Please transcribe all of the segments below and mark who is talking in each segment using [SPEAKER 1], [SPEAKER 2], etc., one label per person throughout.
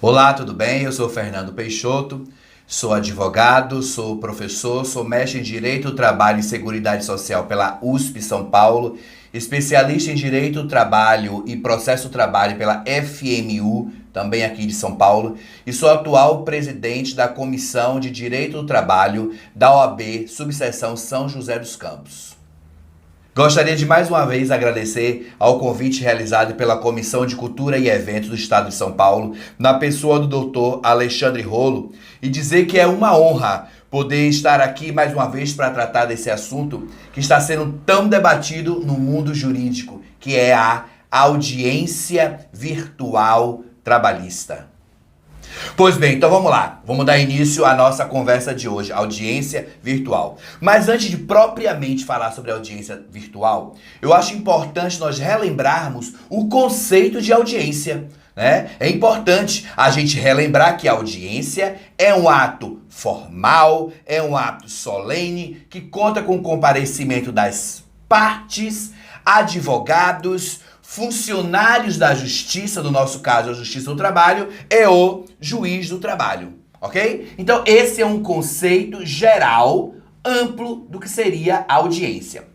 [SPEAKER 1] Olá, tudo bem? Eu sou Fernando Peixoto, sou advogado, sou professor, sou mestre em Direito, Trabalho e Seguridade Social pela USP São Paulo, especialista em Direito, Trabalho e Processo Trabalho pela FMU, também aqui de São Paulo, e sou atual presidente da Comissão de Direito do Trabalho da OAB, subseção São José dos Campos. Gostaria de mais uma vez agradecer ao convite realizado pela Comissão de Cultura e Eventos do Estado de São Paulo, na pessoa do Dr. Alexandre Rolo, e dizer que é uma honra poder estar aqui mais uma vez para tratar desse assunto que está sendo tão debatido no mundo jurídico, que é a audiência virtual trabalhista. Pois bem, então vamos lá. Vamos dar início à nossa conversa de hoje, audiência virtual. Mas antes de propriamente falar sobre audiência virtual, eu acho importante nós relembrarmos o conceito de audiência, né? É importante a gente relembrar que a audiência é um ato formal, é um ato solene, que conta com o comparecimento das partes, advogados, funcionários da justiça, no nosso caso a Justiça do Trabalho, e o juiz do trabalho, ok? Então esse é um conceito geral, amplo do que seria a audiência.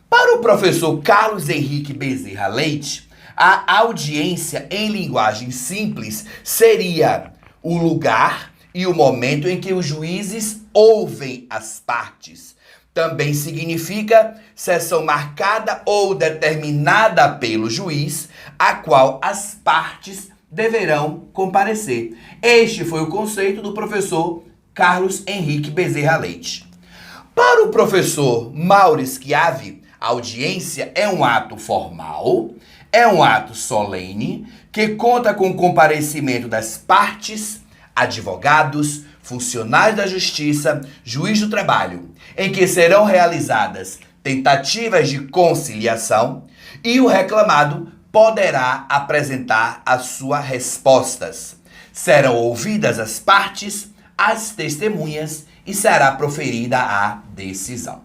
[SPEAKER 1] Para o professor Carlos Henrique Bezerra Leite, a audiência em linguagem simples seria o lugar e o momento em que os juízes ouvem as partes. Também significa sessão marcada ou determinada pelo juiz, a qual as partes deverão comparecer. Este foi o conceito do professor Carlos Henrique Bezerra Leite. Para o professor Mauro Schiavi, a audiência é um ato formal, é um ato solene, que conta com o comparecimento das partes, advogados, funcionários da justiça, juiz do trabalho, em que serão realizadas tentativas de conciliação e o reclamado poderá apresentar as suas respostas. Serão ouvidas as partes, as testemunhas e será proferida a decisão.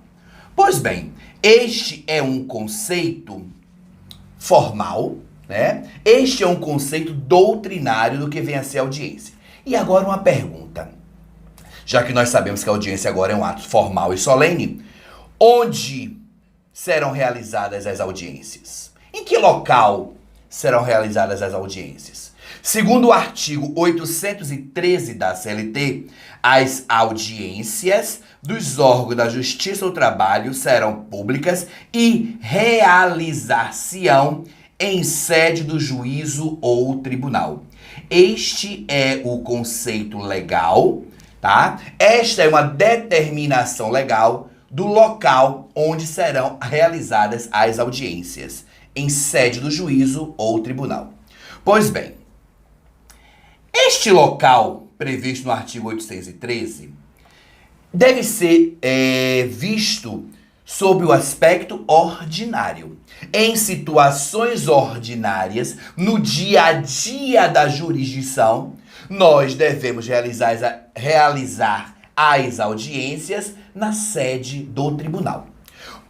[SPEAKER 1] Pois bem, este é um conceito formal, né? Este é um conceito doutrinário do que vem a ser audiência. E agora uma pergunta. Já que nós sabemos que a audiência agora é um ato formal e solene, onde serão realizadas as audiências? Em que local serão realizadas as audiências? Segundo o artigo 813 da CLT, as audiências dos órgãos da Justiça do Trabalho serão públicas e realizar-se-ão em sede do juízo ou tribunal. Este é o conceito legal, tá? Esta é uma determinação legal do local onde serão realizadas as audiências, em sede do juízo ou tribunal. Pois bem, este local previsto no artigo 813 deve ser visto sob o aspecto ordinário. Em situações ordinárias, no dia a dia da jurisdição, nós devemos realizar as audiências na sede do tribunal.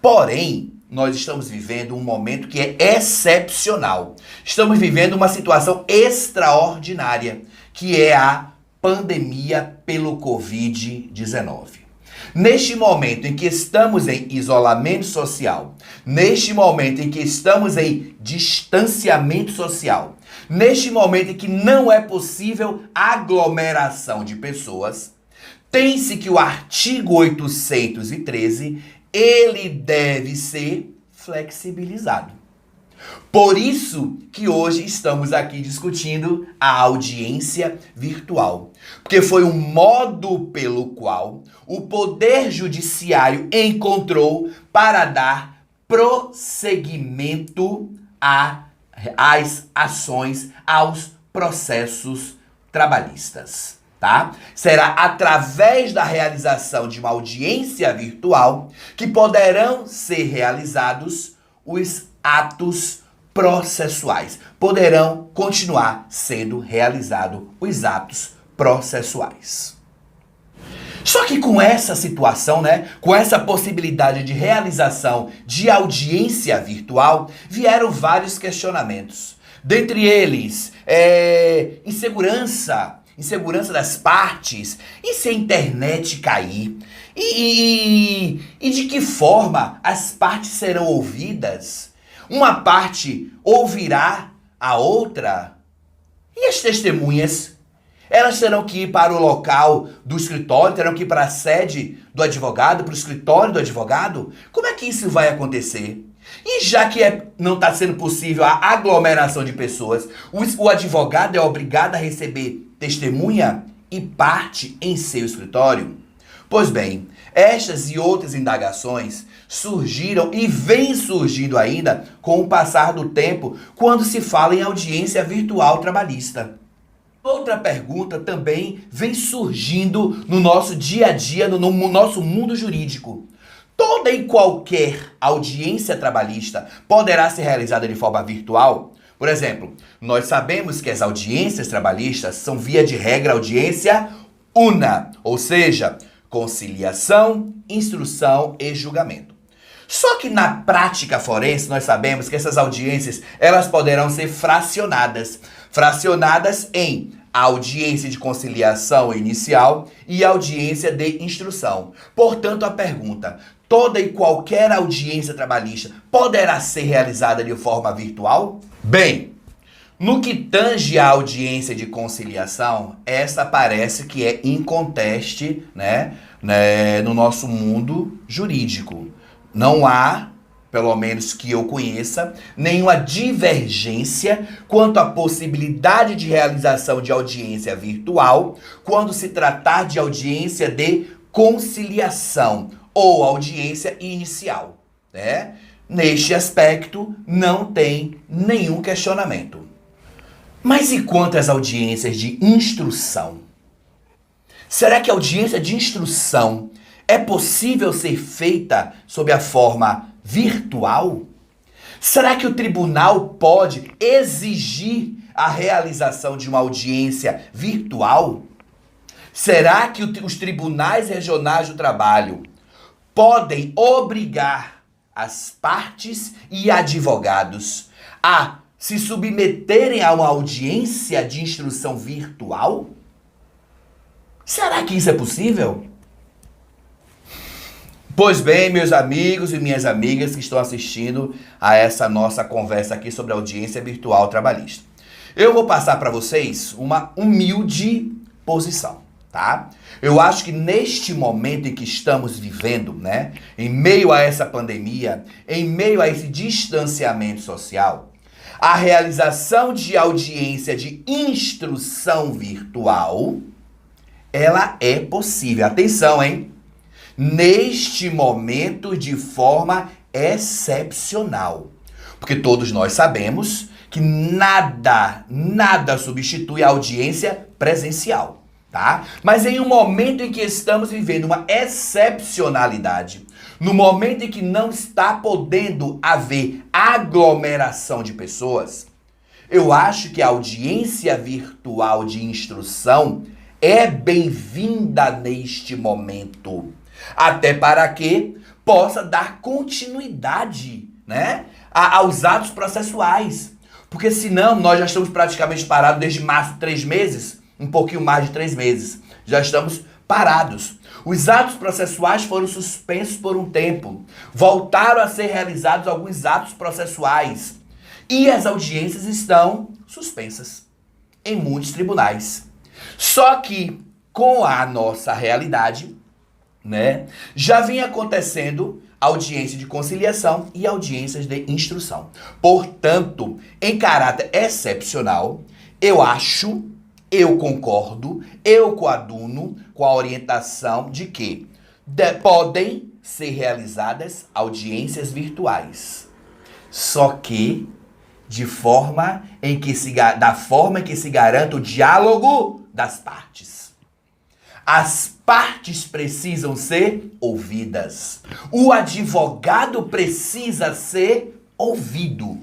[SPEAKER 1] Porém, nós estamos vivendo um momento que é excepcional. Estamos vivendo uma situação extraordinária, que é a pandemia pelo Covid-19. Neste momento em que estamos em isolamento social, neste momento em que estamos em distanciamento social, neste momento em que não é possível aglomeração de pessoas, tem-se que o artigo 813, ele deve ser flexibilizado. Por isso que hoje estamos aqui discutindo a audiência virtual, porque foi um modo pelo qual o Poder Judiciário encontrou para dar prosseguimento às ações, aos processos trabalhistas, tá? Será através da realização de uma audiência virtual que poderão ser realizados os atos processuais. Poderão continuar sendo realizados os atos processuais. Só que com essa situação, né, com essa possibilidade de realização de audiência virtual, vieram vários questionamentos. Dentre eles, insegurança das partes, e se a internet cair? E de que forma as partes serão ouvidas? Uma parte ouvirá a outra? E as testemunhas? Elas terão que ir para o local do escritório, terão que ir para a sede do advogado, para o escritório do advogado? Como é que isso vai acontecer? E já que não está sendo possível a aglomeração de pessoas, o advogado é obrigado a receber testemunha e parte em seu escritório? Pois bem, estas e outras indagações surgiram e vêm surgindo ainda com o passar do tempo quando se fala em audiência virtual trabalhista. Outra pergunta também vem surgindo no nosso dia a dia, no nosso mundo jurídico. Toda e qualquer audiência trabalhista poderá ser realizada de forma virtual? Por exemplo, nós sabemos que as audiências trabalhistas são, via de regra, audiência una, ou seja, conciliação, instrução e julgamento. Só que na prática forense nós sabemos que essas audiências elas poderão ser fracionadas em audiência de conciliação inicial e audiência de instrução. Portanto, a pergunta: toda e qualquer audiência trabalhista poderá ser realizada de forma virtual? Bem, no que tange à audiência de conciliação, essa parece que é inconteste, no nosso mundo jurídico. Não há, pelo menos que eu conheça, nenhuma divergência quanto à possibilidade de realização de audiência virtual quando se tratar de audiência de conciliação ou audiência inicial, né? Neste aspecto, não tem nenhum questionamento. Mas e quanto às audiências de instrução? Será que a audiência de instrução é possível ser feita sob a forma virtual? Será que o tribunal pode exigir a realização de uma audiência virtual? Será que os tribunais regionais do trabalho podem obrigar as partes e advogados a se submeterem a uma audiência de instrução virtual? Será que isso é possível? Pois bem, meus amigos e minhas amigas que estão assistindo a essa nossa conversa aqui sobre audiência virtual trabalhista, eu vou passar para vocês uma humilde posição, tá? Eu acho que neste momento em que estamos vivendo, em meio a essa pandemia, em meio a esse distanciamento social, a realização de audiência de instrução virtual, ela é possível. Atenção, hein? Neste momento de forma excepcional. Porque todos nós sabemos que nada substitui a audiência presencial, tá? Mas em um momento em que estamos vivendo uma excepcionalidade, no momento em que não está podendo haver aglomeração de pessoas, eu acho que a audiência virtual de instrução é bem-vinda neste momento. Até para que possa dar continuidade, aos atos processuais. Porque senão nós já estamos praticamente parados desde março, 3 meses, um pouquinho mais de 3 meses. Já estamos parados. Os atos processuais foram suspensos por um tempo. Voltaram a ser realizados alguns atos processuais. E as audiências estão suspensas em muitos tribunais. Só que com a nossa realidade, já vinha acontecendo audiência de conciliação e audiências de instrução. Portanto, em caráter excepcional, eu concordo, eu coaduno com a orientação de que podem ser realizadas audiências virtuais. Só que da forma em que se garanta o diálogo das partes. As partes precisam ser ouvidas. O advogado precisa ser ouvido.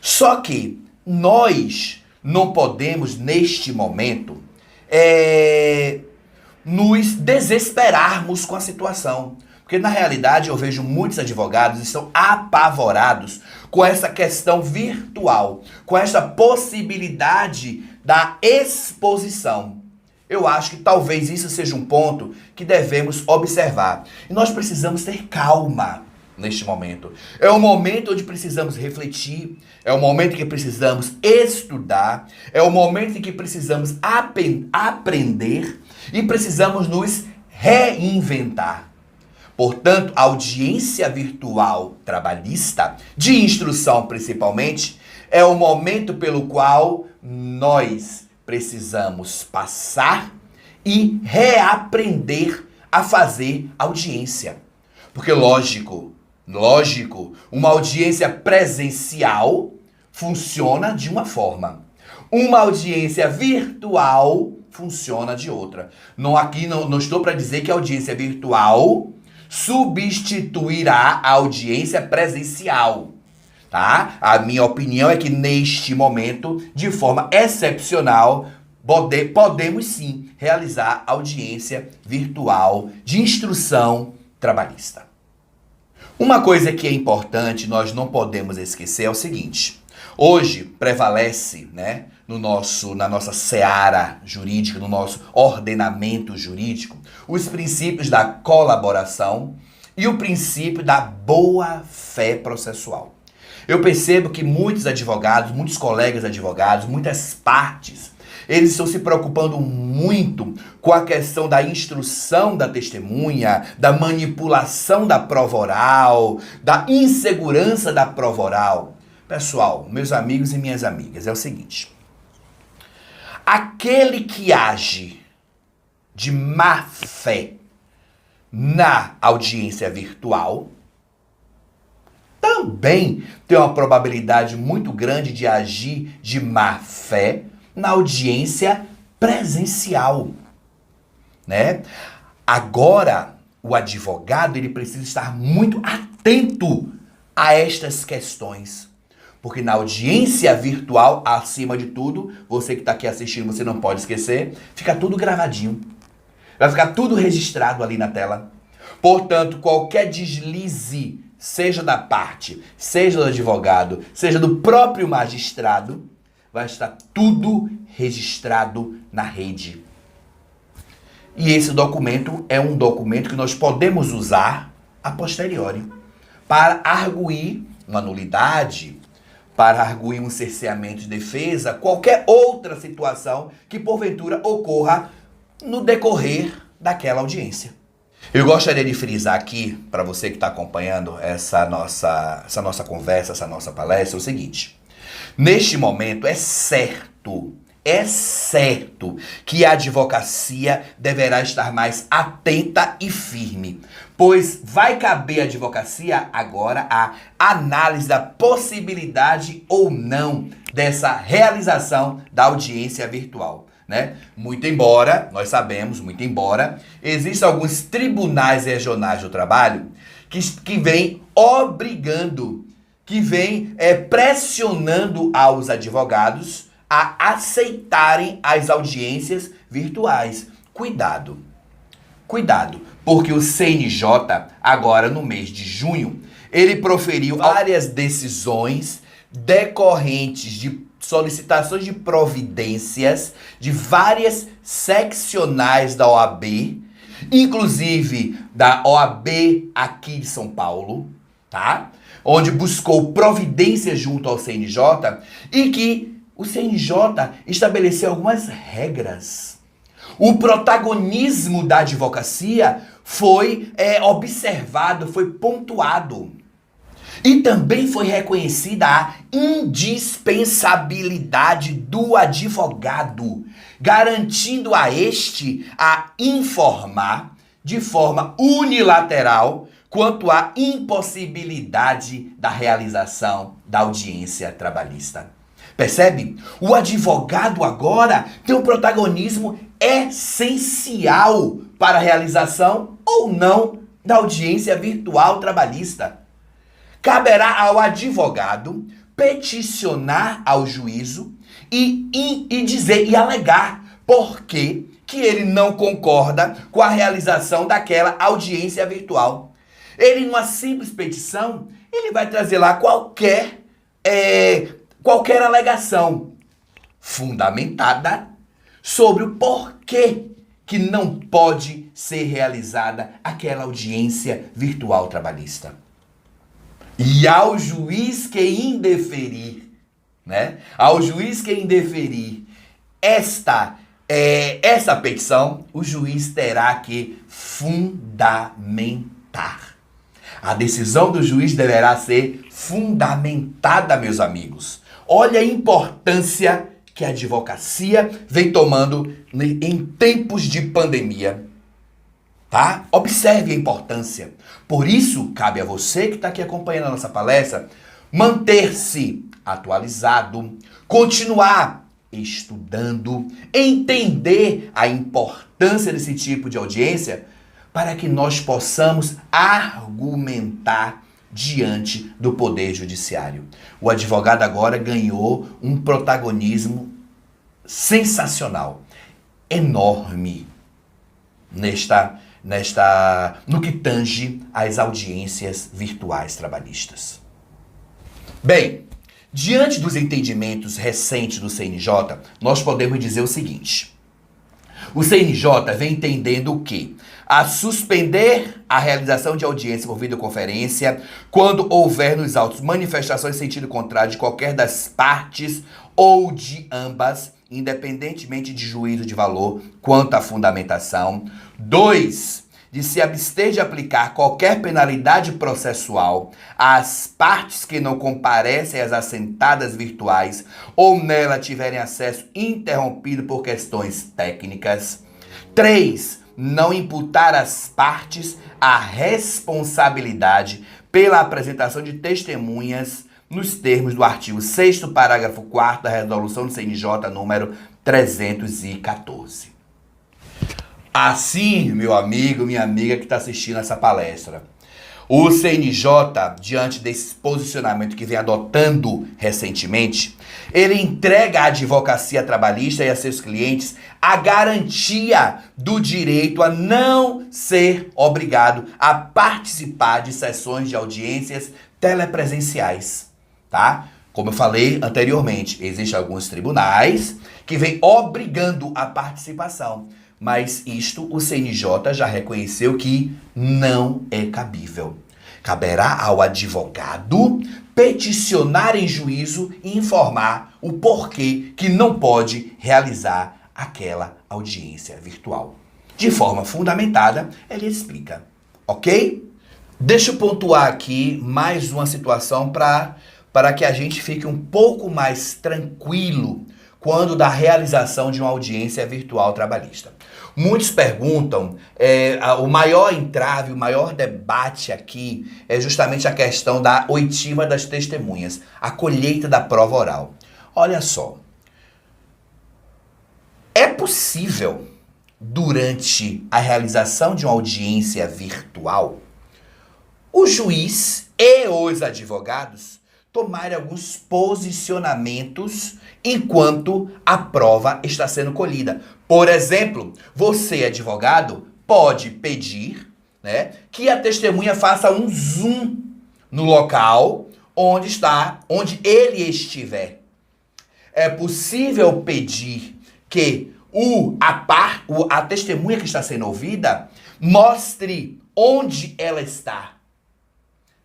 [SPEAKER 1] Só que nós não podemos, neste momento, nos desesperarmos com a situação. Porque, na realidade, eu vejo muitos advogados que estão apavorados com essa questão virtual, com essa possibilidade da exposição. Eu acho que talvez isso seja um ponto que devemos observar. E nós precisamos ter calma neste momento. É um momento onde precisamos refletir, é um momento em que precisamos estudar, é um momento em que precisamos aprender e precisamos nos reinventar. Portanto, a audiência virtual trabalhista, de instrução principalmente, é o momento pelo qual nós precisamos passar e reaprender a fazer audiência. Porque lógico, uma audiência presencial funciona de uma forma. Uma audiência virtual funciona de outra. Não estou para dizer que a audiência virtual substituirá a audiência presencial, tá? A minha opinião é que neste momento, de forma excepcional, podemos sim realizar audiência virtual de instrução trabalhista. Uma coisa que é importante, nós não podemos esquecer é o seguinte: hoje prevalece, né, na nossa seara jurídica, no nosso ordenamento jurídico, os princípios da colaboração e o princípio da boa-fé processual. Eu percebo que muitos advogados, muitos colegas advogados, muitas partes, eles estão se preocupando muito com a questão da instrução da testemunha, da manipulação da prova oral, da insegurança da prova oral. Pessoal, meus amigos e minhas amigas, é o seguinte: aquele que age de má fé na audiência virtual também tem uma probabilidade muito grande de agir de má fé na audiência presencial, né? Agora, o advogado ele precisa estar muito atento a estas questões. Porque na audiência virtual, acima de tudo, você que está aqui assistindo, você não pode esquecer, fica tudo gravadinho. Vai ficar tudo registrado ali na tela. Portanto, qualquer deslize, seja da parte, seja do advogado, seja do próprio magistrado, vai estar tudo registrado na rede. E esse documento é um documento que nós podemos usar a posteriori para arguir uma nulidade, para arguir um cerceamento de defesa, qualquer outra situação que porventura ocorra no decorrer daquela audiência. Eu gostaria de frisar aqui, para você que está acompanhando essa nossa conversa, essa nossa palestra, o seguinte: neste momento é certo que a advocacia deverá estar mais atenta e firme, pois vai caber à advocacia agora a análise da possibilidade ou não dessa realização da audiência virtual, né? Muito embora existam alguns tribunais regionais do trabalho que vêm obrigando, que vêm pressionando aos advogados a aceitarem as audiências virtuais. Cuidado, porque o CNJ, agora no mês de junho, ele proferiu várias decisões decorrentes de solicitações de providências de várias seccionais da OAB, inclusive da OAB aqui de São Paulo, tá? Onde buscou providências junto ao CNJ e que o CNJ estabeleceu algumas regras. O protagonismo da advocacia foi observado, foi pontuado. E também foi reconhecida a indispensabilidade do advogado, garantindo a este a informar de forma unilateral quanto à impossibilidade da realização da audiência trabalhista. Percebe? O advogado agora tem um protagonismo essencial para a realização ou não da audiência virtual trabalhista. Caberá ao advogado peticionar ao juízo e dizer e alegar por que ele não concorda com a realização daquela audiência virtual. Ele, numa simples petição, ele vai trazer lá qualquer qualquer alegação fundamentada sobre o porquê que não pode ser realizada aquela audiência virtual trabalhista. E ao juiz que indeferir, né? Ao juiz que indeferir essa petição, o juiz terá que fundamentar. A decisão do juiz deverá ser fundamentada, meus amigos. Olha a importância que a advocacia vem tomando em tempos de pandemia. Tá? Observe a importância. Por isso, cabe a você que está aqui acompanhando a nossa palestra, manter-se atualizado, continuar estudando, entender a importância desse tipo de audiência, para que nós possamos argumentar diante do Poder Judiciário. O advogado agora ganhou um protagonismo sensacional, enorme, no que tange às audiências virtuais trabalhistas. Bem, diante dos entendimentos recentes do CNJ, nós podemos dizer o seguinte: o CNJ vem entendendo o quê? A suspender a realização de audiência por videoconferência quando houver nos autos manifestações em sentido contrário de qualquer das partes ou de ambas, independentemente de juízo de valor quanto à fundamentação. 2. De se abster de aplicar qualquer penalidade processual às partes que não comparecem às assentadas virtuais ou nela tiverem acesso interrompido por questões técnicas. 3. Não imputar às partes a responsabilidade pela apresentação de testemunhas nos termos do artigo 6º, parágrafo 4º da resolução do CNJ número 314. Assim, meu amigo, minha amiga que está assistindo essa palestra, o CNJ, diante desse posicionamento que vem adotando recentemente, ele entrega à advocacia trabalhista e a seus clientes a garantia do direito a não ser obrigado a participar de sessões de audiências telepresenciais, tá? Como eu falei anteriormente, existem alguns tribunais que vêm obrigando a participação. Mas isto o CNJ já reconheceu que não é cabível. Caberá ao advogado peticionar em juízo e informar o porquê que não pode realizar aquela audiência virtual. De forma fundamentada, ele explica, ok? Deixa eu pontuar aqui mais uma situação para que a gente fique um pouco mais tranquilo quando da realização de uma audiência virtual trabalhista. Muitos perguntam, o maior entrave, o maior debate aqui é justamente a questão da oitiva das testemunhas, a colheita da prova oral. Olha só, é possível, durante a realização de uma audiência virtual, o juiz e os advogados tomarem alguns posicionamentos enquanto a prova está sendo colhida. Por exemplo, você, advogado, pode pedir, né, que a testemunha faça um zoom no local onde ele estiver. É possível pedir que a testemunha que está sendo ouvida mostre onde ela está.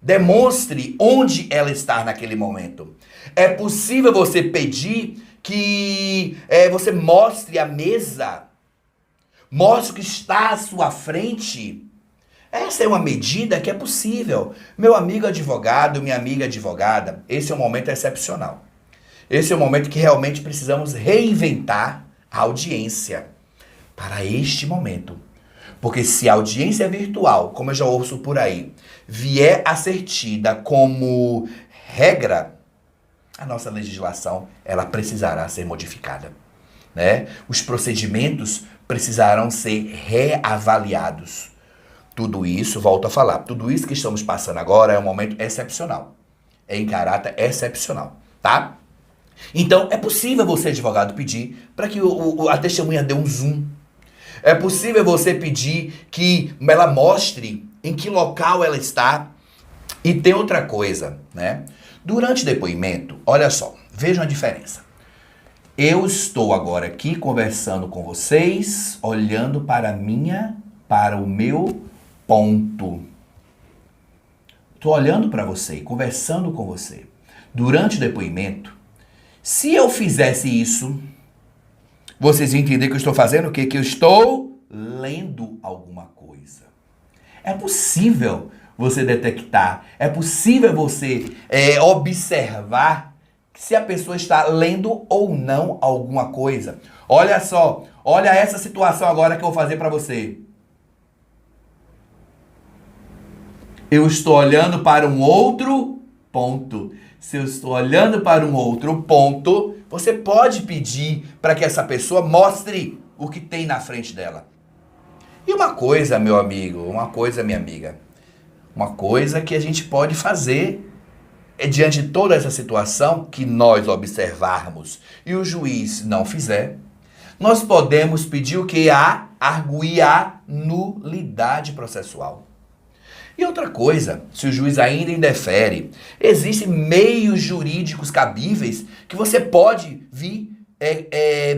[SPEAKER 1] Demonstre onde ela está naquele momento. É possível você pedir que você mostre a mesa, mostre o que está à sua frente. Essa é uma medida que é possível. Meu amigo advogado, minha amiga advogada, esse é um momento excepcional. Esse é um momento que realmente precisamos reinventar a audiência para este momento. Porque se a audiência virtual, como eu já ouço por aí, vier a ser tida como regra, a nossa legislação ela precisará ser modificada, né? Os procedimentos precisarão ser reavaliados. Tudo isso, volto a falar, tudo isso que estamos passando agora é um momento excepcional. É em caráter excepcional, tá? Então, é possível você, advogado, pedir para que a testemunha dê um zoom. É possível você pedir que ela mostre em que local ela está. E tem outra coisa, né? Durante o depoimento, olha só, vejam a diferença. Eu estou agora aqui conversando com vocês, olhando para o meu ponto. Estou olhando para você e conversando com você. Durante o depoimento, se eu fizesse isso, vocês iam entender que eu estou fazendo o quê? Que eu estou lendo alguma coisa. É possível você detectar, é possível você observar se a pessoa está lendo ou não alguma coisa. Olha só, olha essa situação agora que eu vou fazer para você. Eu estou olhando para um outro ponto. Se eu estou olhando para um outro ponto, você pode pedir para que essa pessoa mostre o que tem na frente dela. E uma coisa, meu amigo, uma coisa, minha amiga, uma coisa que a gente pode fazer diante de toda essa situação que nós observarmos e o juiz não fizer, nós podemos pedir o que? Arguir a nulidade processual. E outra coisa, se o juiz ainda indefere, existem meios jurídicos cabíveis que você pode vir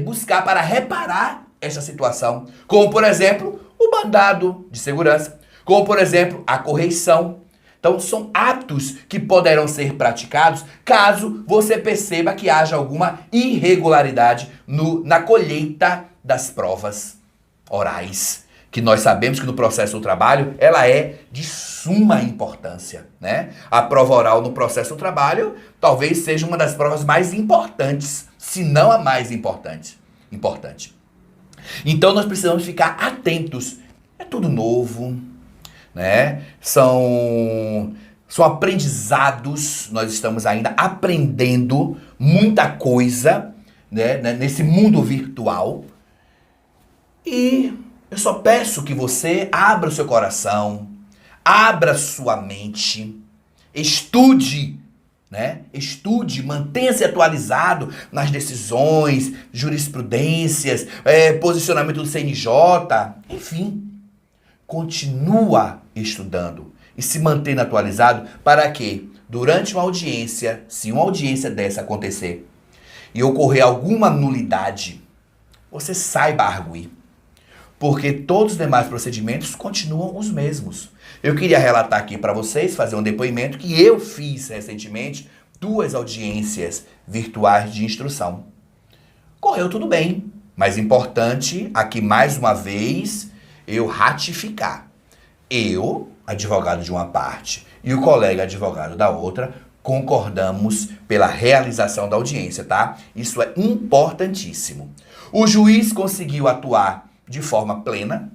[SPEAKER 1] buscar para reparar essa situação. Como, por exemplo, o mandado de segurança. Como, por exemplo, a correição. Então, são atos que poderão ser praticados caso você perceba que haja alguma irregularidade na colheita das provas orais. Que nós sabemos que no processo do trabalho, ela é de suma importância, né? A prova oral no processo do trabalho talvez seja uma das provas mais importantes, se não a mais importante. Então, nós precisamos ficar atentos. É tudo novo, né? São aprendizados, nós estamos ainda aprendendo muita coisa, né, nesse mundo virtual. E eu só peço que você abra o seu coração, abra sua mente, estude, né? Estude, mantenha-se atualizado nas decisões, jurisprudências, posicionamento do CNJ, enfim. Continua estudando e se mantendo atualizado para que, durante uma audiência, se uma audiência dessa acontecer e ocorrer alguma nulidade, você saiba arguir. Porque todos os demais procedimentos continuam os mesmos. Eu queria relatar aqui para vocês, fazer um depoimento que eu fiz recentemente, 2 audiências virtuais de instrução. Correu tudo bem, mas importante aqui mais uma vez eu ratificar. Eu, advogado de uma parte, e o colega advogado da outra, concordamos pela realização da audiência, tá? Isso é importantíssimo. O juiz conseguiu atuar de forma plena,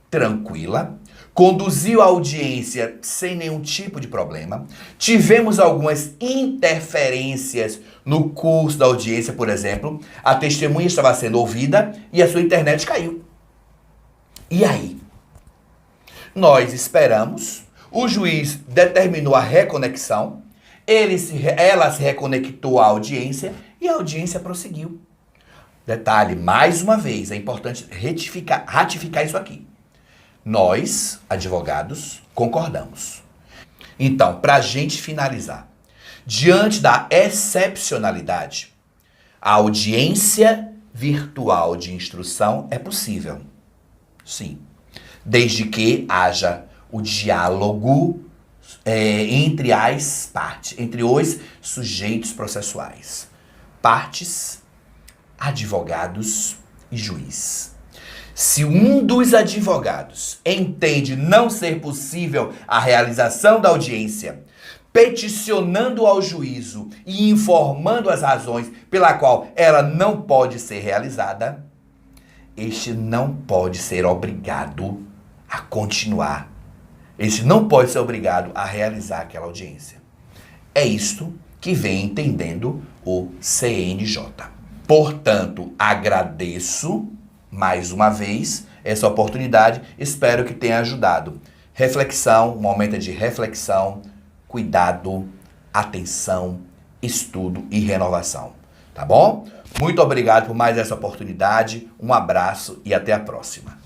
[SPEAKER 1] tranquila, conduziu a audiência sem nenhum tipo de problema. Tivemos algumas interferências no curso da audiência, por exemplo. A testemunha estava sendo ouvida e a sua internet caiu. E aí? Nós esperamos, o juiz determinou a reconexão, ela se reconectou à audiência e a audiência prosseguiu. Detalhe, mais uma vez, é importante ratificar isso aqui. Nós, advogados, concordamos. Então, para a gente finalizar, diante da excepcionalidade, a audiência virtual de instrução é possível. Sim. Desde que haja o diálogo entre as partes, entre os sujeitos processuais. Partes, advogados e juiz. Se um dos advogados entende não ser possível a realização da audiência, peticionando ao juízo e informando as razões pela qual ela não pode ser realizada, este não pode ser obrigado a continuar. Este não pode ser obrigado a realizar aquela audiência. É isto que vem entendendo o CNJ. Portanto, agradeço mais uma vez essa oportunidade. Espero que tenha ajudado. Reflexão, um momento de reflexão, cuidado, atenção, estudo e renovação. Tá bom? Muito obrigado por mais essa oportunidade. Um abraço e até a próxima.